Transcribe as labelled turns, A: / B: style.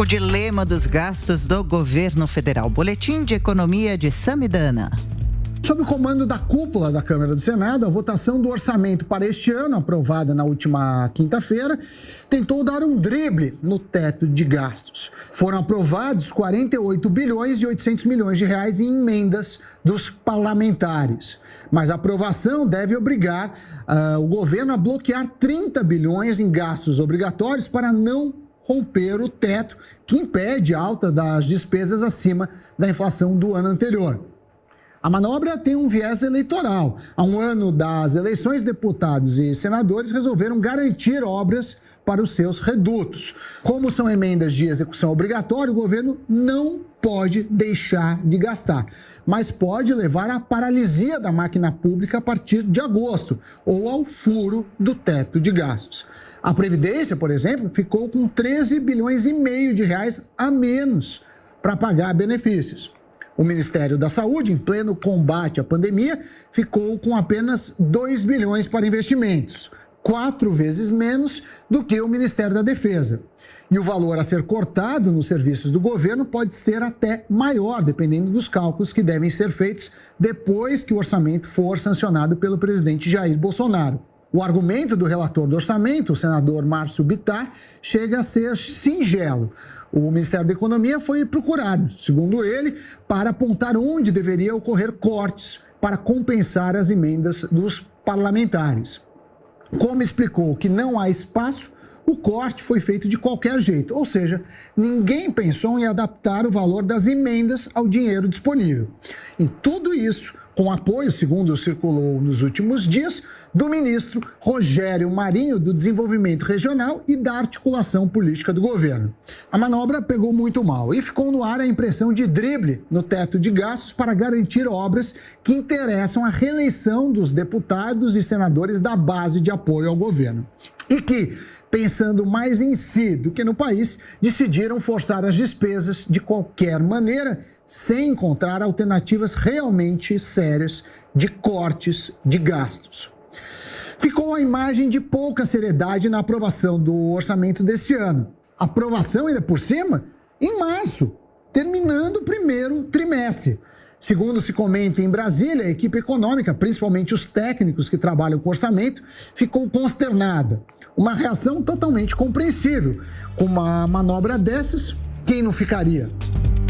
A: O dilema dos gastos do governo federal. Boletim de Economia de Samidana.
B: Sob o comando da cúpula da Câmara do Senado, a votação do orçamento para este ano, aprovada na última quinta-feira, tentou dar um drible no teto de gastos. Foram aprovados 48 bilhões e 800 milhões de reais em emendas dos parlamentares. Mas a aprovação deve obrigar o governo a bloquear 30 bilhões em gastos obrigatórios para não romper o teto que impede a alta das despesas acima da inflação do ano anterior. A manobra tem um viés eleitoral. Há um ano das eleições, deputados e senadores resolveram garantir obras para os seus redutos. Como são emendas de execução obrigatória, o governo não pode deixar de gastar, mas pode levar à paralisia da máquina pública a partir de agosto ou ao furo do teto de gastos. A Previdência, por exemplo, ficou com 13 bilhões e meio de reais a menos para pagar benefícios. O Ministério da Saúde, em pleno combate à pandemia, ficou com apenas 2 bilhões para investimentos, 4 vezes menos do que o Ministério da Defesa. E o valor a ser cortado nos serviços do governo pode ser até maior, dependendo dos cálculos que devem ser feitos depois que o orçamento for sancionado pelo presidente Jair Bolsonaro. O argumento do relator do orçamento, o senador Márcio Bittar, chega a ser singelo. O Ministério da Economia foi procurado, segundo ele, para apontar onde deveria ocorrer cortes para compensar as emendas dos parlamentares. Como explicou que não há espaço, o corte foi feito de qualquer jeito, ou seja, ninguém pensou em adaptar o valor das emendas ao dinheiro disponível. E tudo isso com apoio, segundo circulou nos últimos dias, do ministro Rogério Marinho, do Desenvolvimento Regional e da Articulação Política do Governo. A manobra pegou muito mal e ficou no ar a impressão de drible no teto de gastos para garantir obras que interessam à reeleição dos deputados e senadores da base de apoio ao governo. E que, pensando mais em si do que no país, decidiram forçar as despesas de qualquer maneira, sem encontrar alternativas realmente sérias de cortes de gastos. Ficou a imagem de pouca seriedade na aprovação do orçamento deste ano. Aprovação, ainda por cima, em março, terminando o primeiro trimestre. Segundo se comenta em Brasília, a equipe econômica, principalmente os técnicos que trabalham com orçamento, ficou consternada. Uma reação totalmente compreensível. Com uma manobra dessas, quem não ficaria?